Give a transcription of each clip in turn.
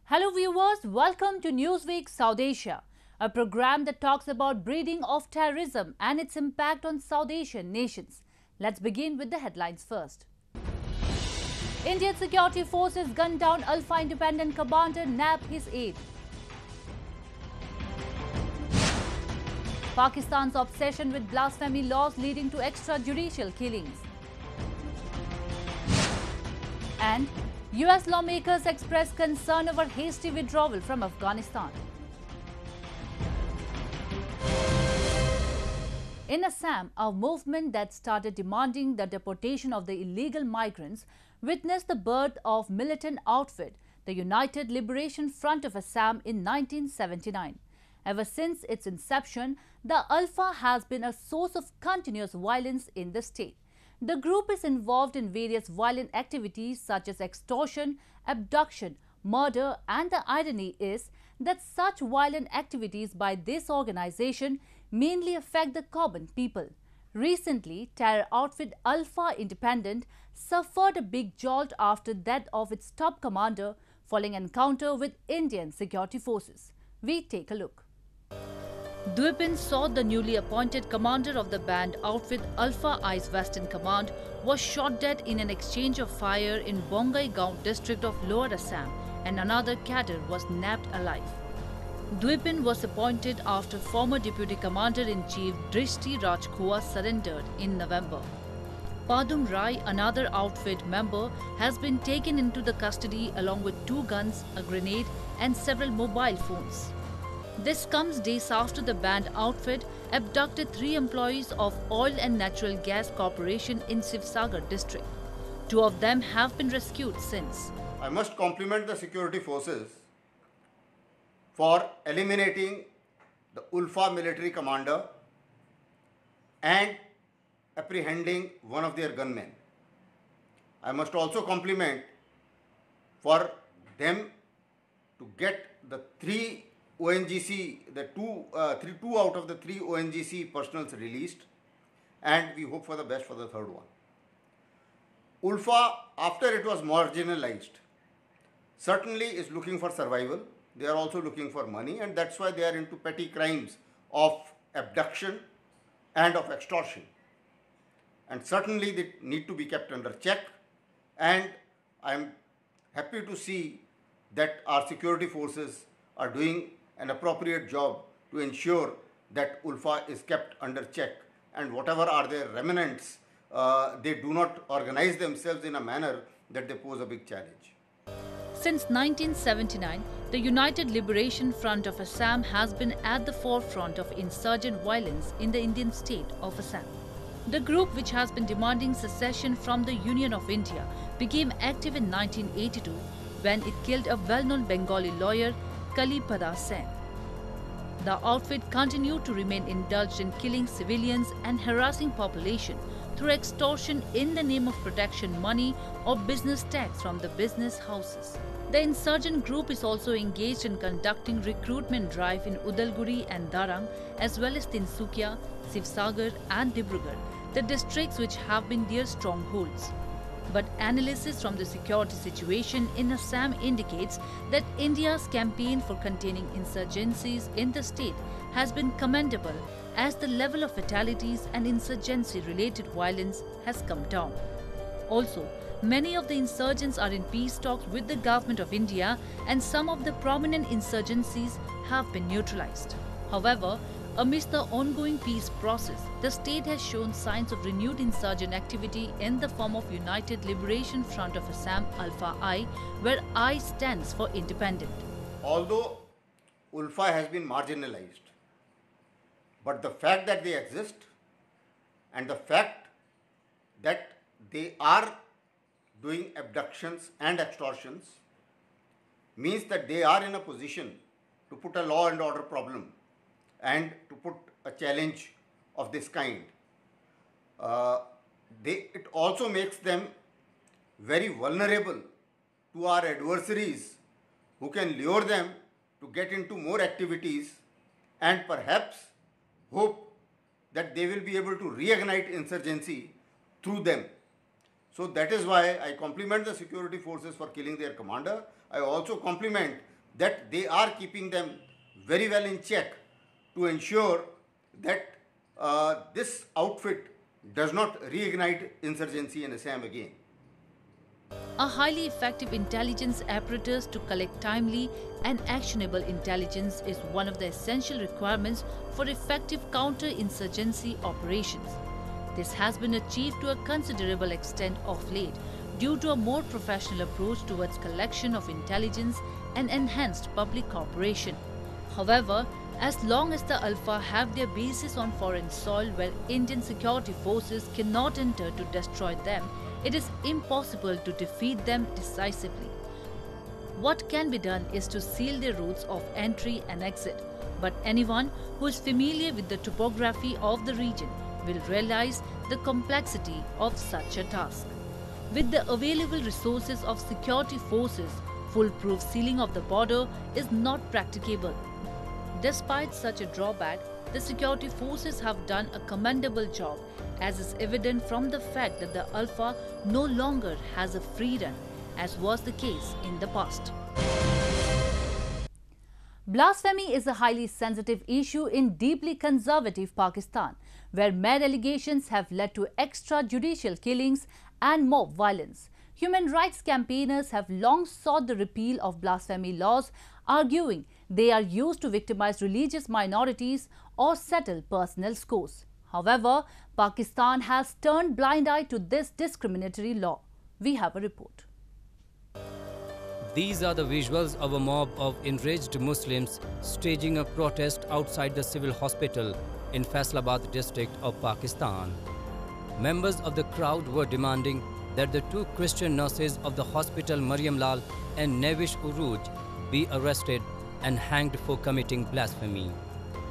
Hello viewers, welcome to Newsweek South Asia, a program that talks about breeding of terrorism and its impact on South Asian nations. Let's begin with the headlines first. Indian security forces gunned down Alpha independent commander, nabbed his aide. Pakistan's obsession with blasphemy laws leading to extrajudicial killings. And US lawmakers express concern over hasty withdrawal from Afghanistan. In Assam, a movement that started demanding the deportation of the illegal migrants witnessed the birth of militant outfit, the United Liberation Front of Assam, in 1979. Ever since its inception, the Alpha has been a source of continuous violence in the state. The group is involved in various violent activities such as extortion, abduction, murder, and the irony is that such violent activities by this organization mainly affect the common people. Recently, terror outfit Alpha Independent suffered a big jolt after death of its top commander following encounter with Indian security forces. We take a look. Dwipin saw the newly appointed commander of the band outfit Alpha I's Western Command was shot dead in an exchange of fire in Bongaigaon district of Lower Assam, and another cadre was nabbed alive. Dwipin was appointed after former Deputy Commander-in-Chief Drishti Rajkhua surrendered in November. Padum Rai, another outfit member, has been taken into the custody along with 2 guns, a grenade and several mobile phones. This comes days after the band outfit abducted 3 employees of Oil and Natural Gas Corporation in Sivsagar district. 2 of them have been rescued since. I must compliment the security forces for eliminating the Ulfa military commander and apprehending one of their gunmen. I must also compliment for them to get the 3 ONGC, two out of the 3 ONGC personals released, and we hope for the best for the 3rd one. Ulfa, after it was marginalized, certainly is looking for survival. They are also looking for money, and that's why they are into petty crimes of abduction and of extortion. And certainly they need to be kept under check, and I am happy to see that our security forces are doing an appropriate job to ensure that Ulfa is kept under check, and whatever are their remnants, they do not organize themselves in a manner that they pose a big challenge. Since 1979, the United Liberation Front of Assam has been at the forefront of insurgent violence in the Indian state of Assam. The group, which has been demanding secession from the Union of India, became active in 1982 when it killed a well-known Bengali lawyer, Kalipada Sen. The outfit continued to remain indulged in killing civilians and harassing population through extortion in the name of protection money or business tax from the business houses. The insurgent group is also engaged in conducting recruitment drive in Udalguri and Darang, as well as Tinsukia, Sivsagar and Dibrugarh, the districts which have been their strongholds. But analysis from the security situation in Assam indicates that India's campaign for containing insurgencies in the state has been commendable, as the level of fatalities and insurgency-related violence has come down. Also, many of the insurgents are in peace talks with the government of India, and some of the prominent insurgencies have been neutralized. However, amidst the ongoing peace process, the state has shown signs of renewed insurgent activity in the form of United Liberation Front of Assam Alpha I, where I stands for independent. Although Ulfa has been marginalized, but the fact that they exist and the fact that they are doing abductions and extortions means that they are in a position to put a law and order problem and to put a challenge of this kind. It also makes them very vulnerable to our adversaries, who can lure them to get into more activities and perhaps hope that they will be able to reignite insurgency through them. So that is why I compliment the security forces for killing their commander. I also compliment that they are keeping them very well in check to ensure that this outfit does not reignite insurgency in Assam again. A highly effective intelligence apparatus to collect timely and actionable intelligence is one of the essential requirements for effective counter-insurgency operations. This has been achieved to a considerable extent of late due to a more professional approach towards collection of intelligence and enhanced public cooperation. However, as long as the Alpha have their bases on foreign soil where Indian security forces cannot enter to destroy them, it is impossible to defeat them decisively. What can be done is to seal their routes of entry and exit, but anyone who is familiar with the topography of the region will realize the complexity of such a task. With the available resources of security forces, foolproof sealing of the border is not practicable. Despite such a drawback, the security forces have done a commendable job, as is evident from the fact that the Alpha no longer has a free run, as was the case in the past. Blasphemy is a highly sensitive issue in deeply conservative Pakistan, where mere allegations have led to extrajudicial killings and mob violence. Human rights campaigners have long sought the repeal of blasphemy laws, arguing they are used to victimize religious minorities or settle personal scores. However, Pakistan has turned blind eye to this discriminatory law. We have a report. These are the visuals of a mob of enraged Muslims staging a protest outside the civil hospital in Faisalabad district of Pakistan. Members of the crowd were demanding that the two Christian nurses of the hospital, Maryam Lal and Nevish Uruj, be arrested and hanged for committing blasphemy.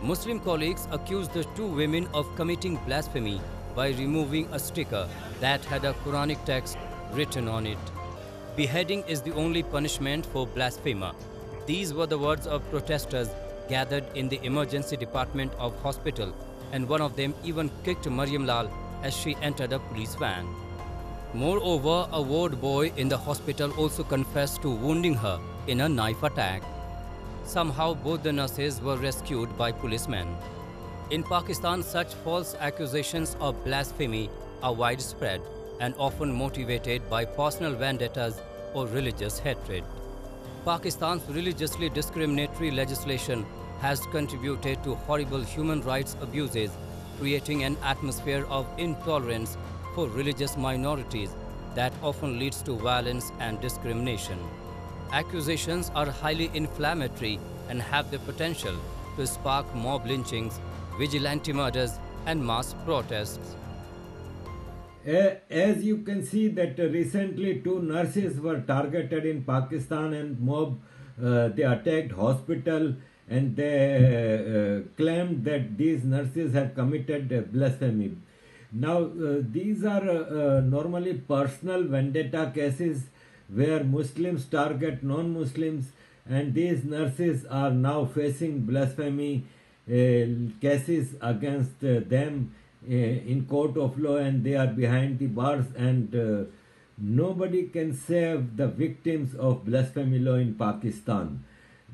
Muslim colleagues accused the two women of committing blasphemy by removing a sticker that had a Quranic text written on it. Beheading is the only punishment for blasphemer. These were the words of protesters gathered in the emergency department of hospital, and one of them even kicked Maryam Lal as she entered a police van. Moreover, a ward boy in the hospital also confessed to wounding her in a knife attack. Somehow both the nurses were rescued by policemen. In Pakistan, such false accusations of blasphemy are widespread and often motivated by personal vendettas or religious hatred. Pakistan's religiously discriminatory legislation has contributed to horrible human rights abuses, creating an atmosphere of intolerance for religious minorities that often leads to violence and discrimination. Accusations are highly inflammatory and have the potential to spark mob lynchings, vigilante murders, and mass protests. As you can see that recently two nurses were targeted in Pakistan and mob, they attacked hospital and they claimed that these nurses have committed blasphemy. Now these are normally personal vendetta cases where Muslims target non-Muslims, and these nurses are now facing blasphemy cases against them in court of law, and they are behind the bars, and nobody can save the victims of blasphemy law in Pakistan.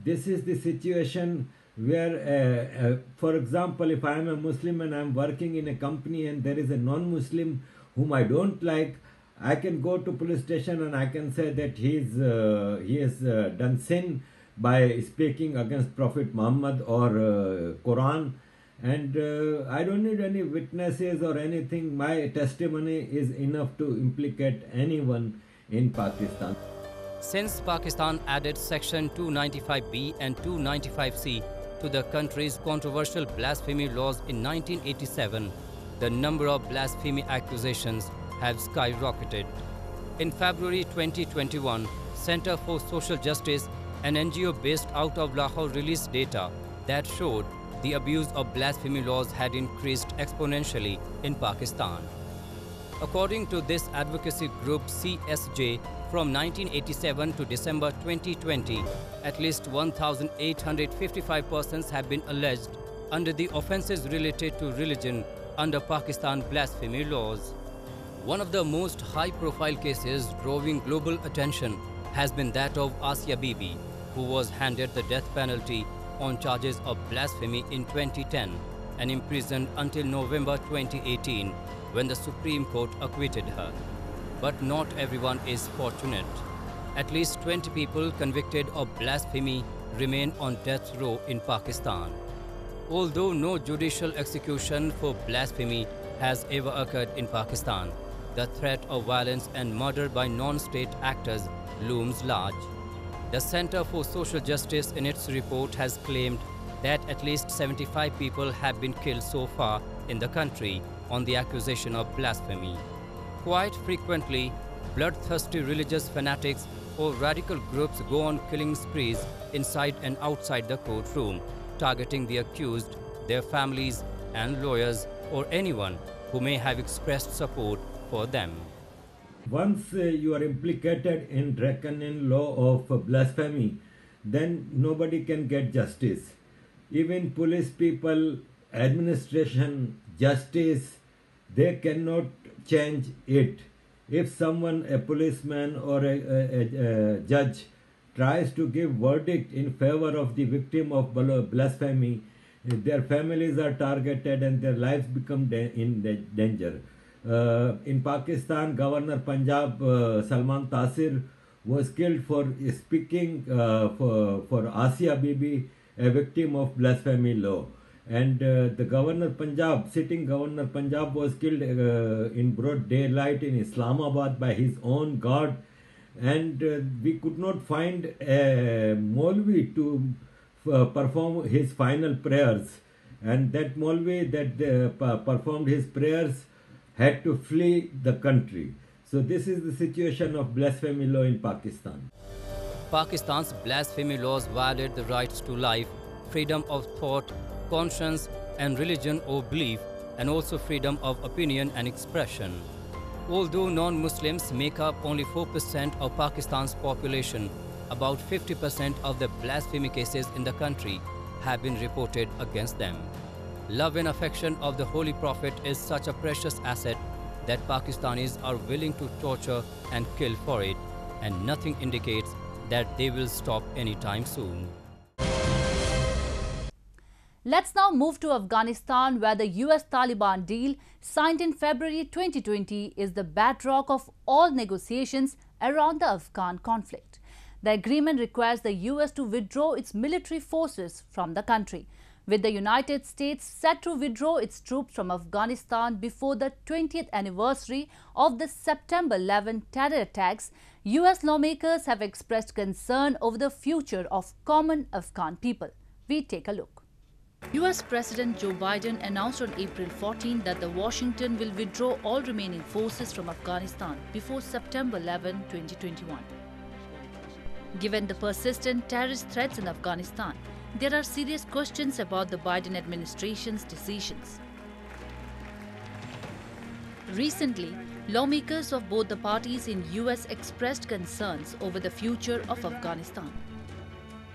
This is the situation where, for example, if I am a Muslim and I am working in a company and there is a non-Muslim whom I don't like, I can go to police station and I can say that he has done sin by speaking against Prophet Muhammad or Quran, and I don't need any witnesses or anything. My testimony is enough to implicate anyone in Pakistan. Since Pakistan added Section 295B and 295C to the country's controversial blasphemy laws in 1987, the number of blasphemy accusations have skyrocketed. In February 2021, Center for Social Justice, an NGO based out of Lahore, released data that showed the abuse of blasphemy laws had increased exponentially in Pakistan. According to this advocacy group CSJ, from 1987 to December 2020, at least 1,855 persons have been alleged under the offences related to religion under Pakistan blasphemy laws. One of the most high-profile cases drawing global attention has been that of Asia Bibi, who was handed the death penalty on charges of blasphemy in 2010 and imprisoned until November 2018 when the Supreme Court acquitted her. But not everyone is fortunate. At least 20 people convicted of blasphemy remain on death row in Pakistan. Although no judicial execution for blasphemy has ever occurred in Pakistan, the threat of violence and murder by non-state actors looms large. The Center for Social Justice in its report has claimed that at least 75 people have been killed so far in the country on the accusation of blasphemy. Quite frequently, bloodthirsty religious fanatics or radical groups go on killing sprees inside and outside the courtroom, targeting the accused, their families and lawyers, or anyone who may have expressed support for them. Once you are implicated in draconian law of blasphemy, then nobody can get justice. Even police people, administration, justice, they cannot change it. If someone, a policeman or a judge, tries to give verdict in favor of the victim of blasphemy, their families are targeted and their lives become in danger. In Pakistan, Governor Punjab Salman Taseer was killed for speaking for Asia Bibi, a victim of blasphemy law. And the Governor Punjab, sitting Governor Punjab, was killed in broad daylight in Islamabad by his own guard. And we could not find a Maulvi to perform his final prayers. And that Maulvi that performed his prayers had to flee the country. So this is the situation of blasphemy law in Pakistan. Pakistan's blasphemy laws violate the rights to life, freedom of thought, conscience and religion or belief, and also freedom of opinion and expression. Although non-Muslims make up only 4% of Pakistan's population, about 50% of the blasphemy cases in the country have been reported against them. Love and affection of the Holy Prophet is such a precious asset that Pakistanis are willing to torture and kill for it, and nothing indicates that they will stop anytime soon. Let's now move to Afghanistan, where the US-Taliban deal signed in February 2020 is the bedrock of all negotiations around the Afghan conflict. The agreement requires the US to withdraw its military forces from the country, with the United States set to withdraw its troops from Afghanistan before the 20th anniversary of the September 11 terror attacks. US lawmakers have expressed concern over the future of common Afghan people. We take a look. US President Joe Biden announced on April 14 that Washington will withdraw all remaining forces from Afghanistan before September 11, 2021. Given the persistent terrorist threats in Afghanistan, there are serious questions about the Biden administration's decisions. Recently, lawmakers of both the parties in US expressed concerns over the future of Afghanistan.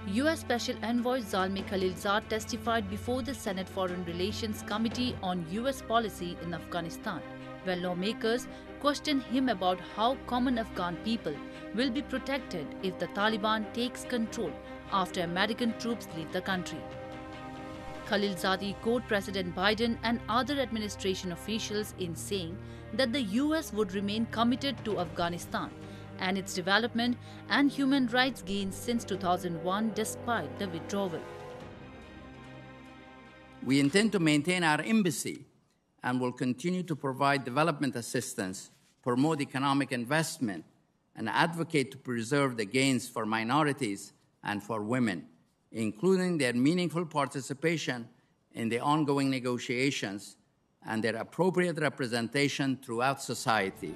US Special Envoy Zalmay Khalilzad testified before the Senate Foreign Relations Committee on US policy in Afghanistan, where lawmakers questioned him about how common Afghan people will be protected if the Taliban takes control after American troops leave the country. Khalilzad quoted President Biden and other administration officials in saying that the US would remain committed to Afghanistan and its development and human rights gains since 2001 despite the withdrawal. We intend to maintain our embassy and will continue to provide development assistance, promote economic investment, and advocate to preserve the gains for minorities and for women, including their meaningful participation in the ongoing negotiations and their appropriate representation throughout society.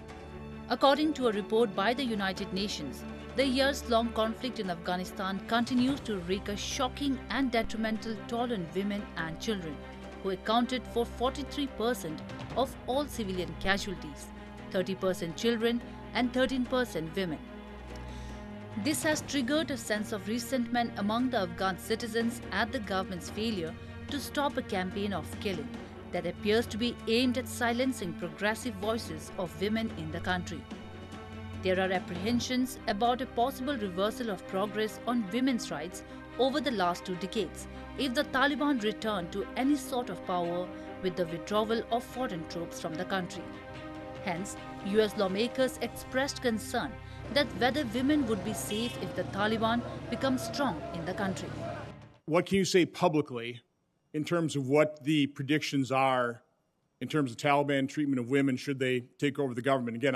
According to a report by the United Nations, the years-long conflict in Afghanistan continues to wreak a shocking and detrimental toll on women and children, who accounted for 43% of all civilian casualties, 30% children and 13% women. This has triggered a sense of resentment among the Afghan citizens at the government's failure to stop a campaign of killing that appears to be aimed at silencing progressive voices of women in the country. There are apprehensions about a possible reversal of progress on women's rights over the last 2 decades if the Taliban return to any sort of power with the withdrawal of foreign troops from the country. Hence, US lawmakers expressed concern that whether women would be safe if the Taliban becomes strong in the country. What can you say publicly in terms of what the predictions are in terms of Taliban treatment of women should they take over the government? Again,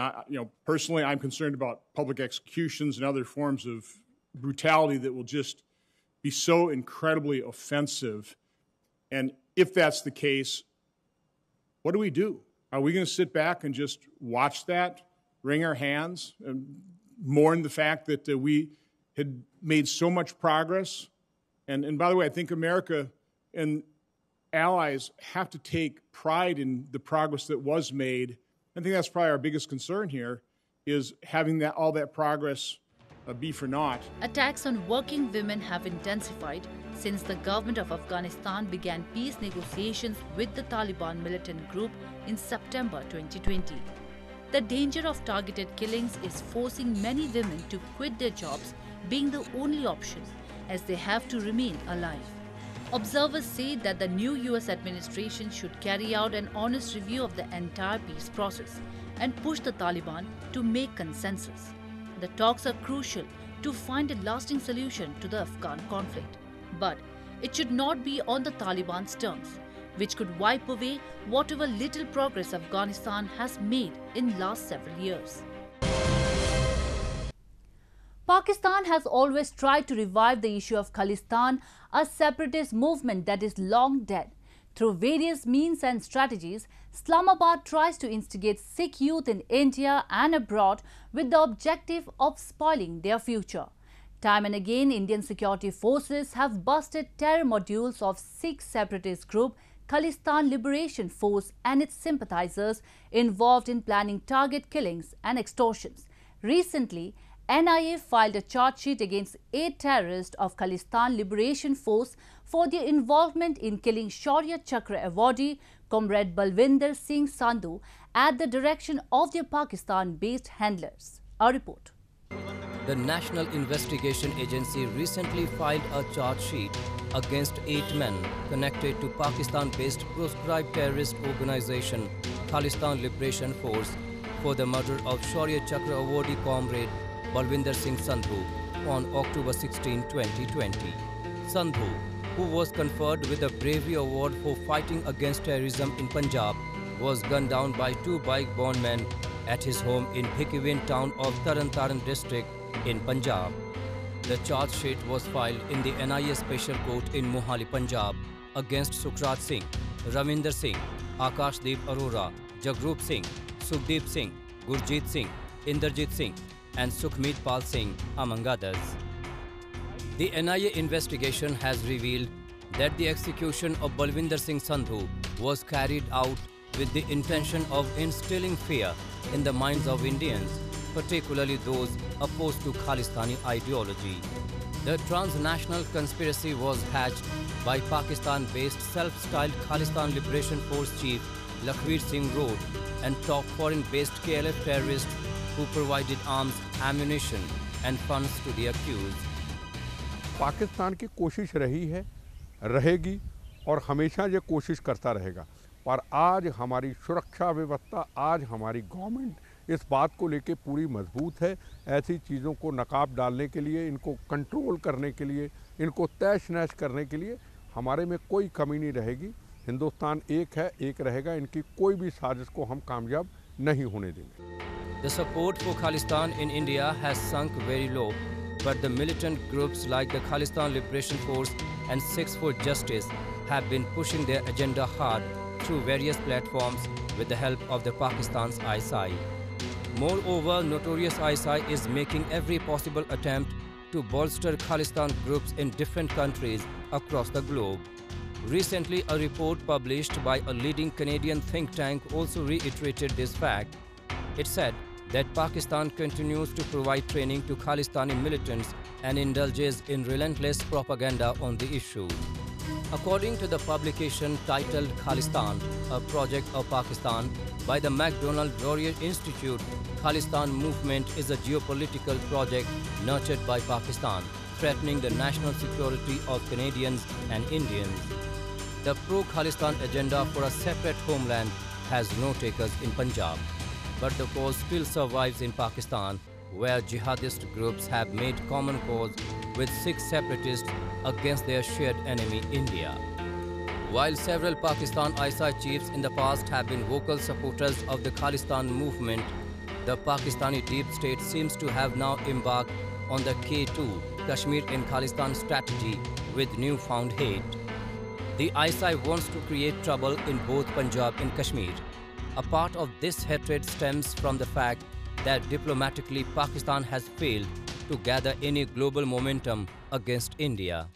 personally, I'm concerned about public executions and other forms of brutality that will just be so incredibly offensive. And if that's the case, what do we do? Are we going to sit back and just watch that, wring our hands, and mourn the fact that we had made so much progress? And by the way, I think America and allies have to take pride in the progress that was made. I think that's probably our biggest concern here, is having all that progress be for naught. Attacks on working women have intensified since the government of Afghanistan began peace negotiations with the Taliban militant group in September 2020. The danger of targeted killings is forcing many women to quit their jobs, being the only option, as they have to remain alive. Observers say that the new US administration should carry out an honest review of the entire peace process and push the Taliban to make consensus. The talks are crucial to find a lasting solution to the Afghan conflict. But it should not be on the Taliban's terms, which could wipe away whatever little progress Afghanistan has made in last several years. Pakistan has always tried to revive the issue of Khalistan, a separatist movement that is long dead. Through various means and strategies, Islamabad tries to instigate Sikh youth in India and abroad with the objective of spoiling their future. Time and again, Indian security forces have busted terror modules of Sikh separatist group Khalistan Liberation Force and its sympathizers involved in planning target killings and extortions. Recently, NIA filed a charge sheet against 8 terrorists of Khalistan Liberation Force for their involvement in killing Shaurya Chakra awardee Comrade Balwinder Singh Sandhu at the direction of their Pakistan-based handlers. A report. The National Investigation Agency recently filed a charge sheet against 8 men connected to Pakistan-based proscribed terrorist organization Khalistan Liberation Force for the murder of Shaurya Chakra awardee Comrade Balwinder Singh Sandhu on October 16, 2020. Sandhu, who was conferred with the Bravery Award for fighting against terrorism in Punjab, was gunned down by 2 bike-borne men at his home in Bhikiwin town of Taran district in Punjab. The charge sheet was filed in the NIA Special Court in Mohali, Punjab against Sukhrat Singh, Ravinder Singh, Akashdeep Arora, Jagrup Singh, Sukhdeep Singh, Gurjeet Singh, Inderjit Singh and Sukhmeet Pal Singh, among others. The NIA investigation has revealed that the execution of Balwinder Singh Sandhu was carried out with the intention of instilling fear in the minds of Indians, particularly those opposed to Khalistani ideology. The transnational conspiracy was hatched by Pakistan-based self-styled Khalistan Liberation Force chief Lakhvir Singh Road and top foreign-based KLF terrorists who provided arms, ammunition and funds to the accused. Pakistan की कोशिश रही है, रहेगी और हमेशा ये कोशिश करता रहेगा। पर आज हमारी सुरक्षा व्यवस्था, आज हमारी गवर्नमेंट इस बात को लेके पूरी मजबूत है। ऐसी चीज़ों को नकाब डालने के लिए, इनको कंट्रोल करने के लिए, इनको तैश नैश करने के लिए हमारे में कोई कमी नहीं रहेगी। हिंदुस्तान एक है, एक रहेगा। इनकी कोई भी साजिश को हम कामयाब नहीं होने देंगे। The support for Khalistan in India has sunk very low, but the militant groups like the Khalistan Liberation Force and Sikhs for Justice have been pushing their agenda hard through various platforms with the help of the Pakistan's ISI. Moreover, notorious ISI is making every possible attempt to bolster Khalistan groups in different countries across the globe. Recently, a report published by a leading Canadian think tank also reiterated this fact. It said that Pakistan continues to provide training to Khalistani militants and indulges in relentless propaganda on the issue. According to the publication titled Khalistan, a project of Pakistan by the MacDonald Laurier Institute, Khalistan movement is a geopolitical project nurtured by Pakistan, threatening the national security of Canadians and Indians. The pro-Khalistan agenda for a separate homeland has no takers in Punjab, but the cause still survives in Pakistan, where jihadist groups have made common cause with Sikh separatists against their shared enemy, India. While several Pakistan ISI chiefs in the past have been vocal supporters of the Khalistan movement, the Pakistani deep state seems to have now embarked on the K2, Kashmir in Khalistan strategy with newfound hate. The ISI wants to create trouble in both Punjab and Kashmir. A part of this hatred stems from the fact that diplomatically Pakistan has failed to gather any global momentum against India.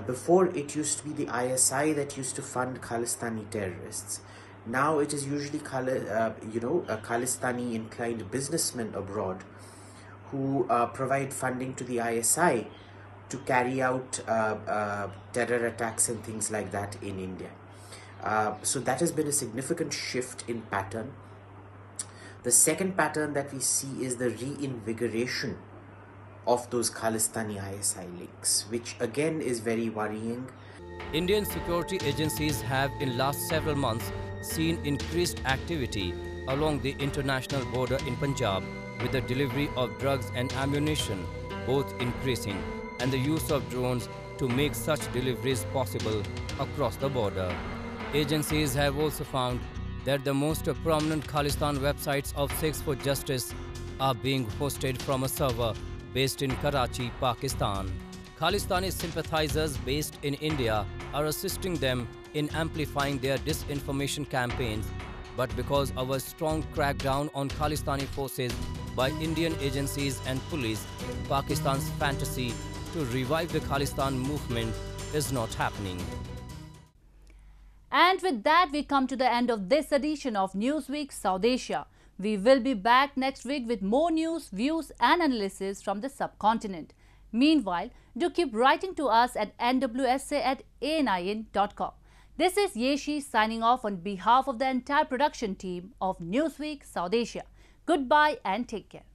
Before, it used to be the ISI that used to fund Khalistani terrorists. Now it is usually Khalistani inclined businessmen abroad who provide funding to the ISI to carry out terror attacks and things like that in India. So that has been a significant shift in pattern. The second pattern that we see is the reinvigoration of those Khalistani ISI links, which again is very worrying. Indian security agencies have in last several months seen increased activity along the international border in Punjab, with the delivery of drugs and ammunition both increasing, and the use of drones to make such deliveries possible across the border. Agencies have also found that the most prominent Khalistan websites of Sikhs for Justice are being hosted from a server based in Karachi, Pakistan. Khalistani sympathizers based in India are assisting them in amplifying their disinformation campaigns, but because of a strong crackdown on Khalistani forces by Indian agencies and police, Pakistan's fantasy to revive the Khalistan movement is not happening. And with that, we come to the end of this edition of Newsweek South Asia. We will be back next week with more news, views and analysis from the subcontinent. Meanwhile, do keep writing to us at nwsa@anin.com. This is Yeshi signing off on behalf of the entire production team of Newsweek South Asia. Goodbye and take care.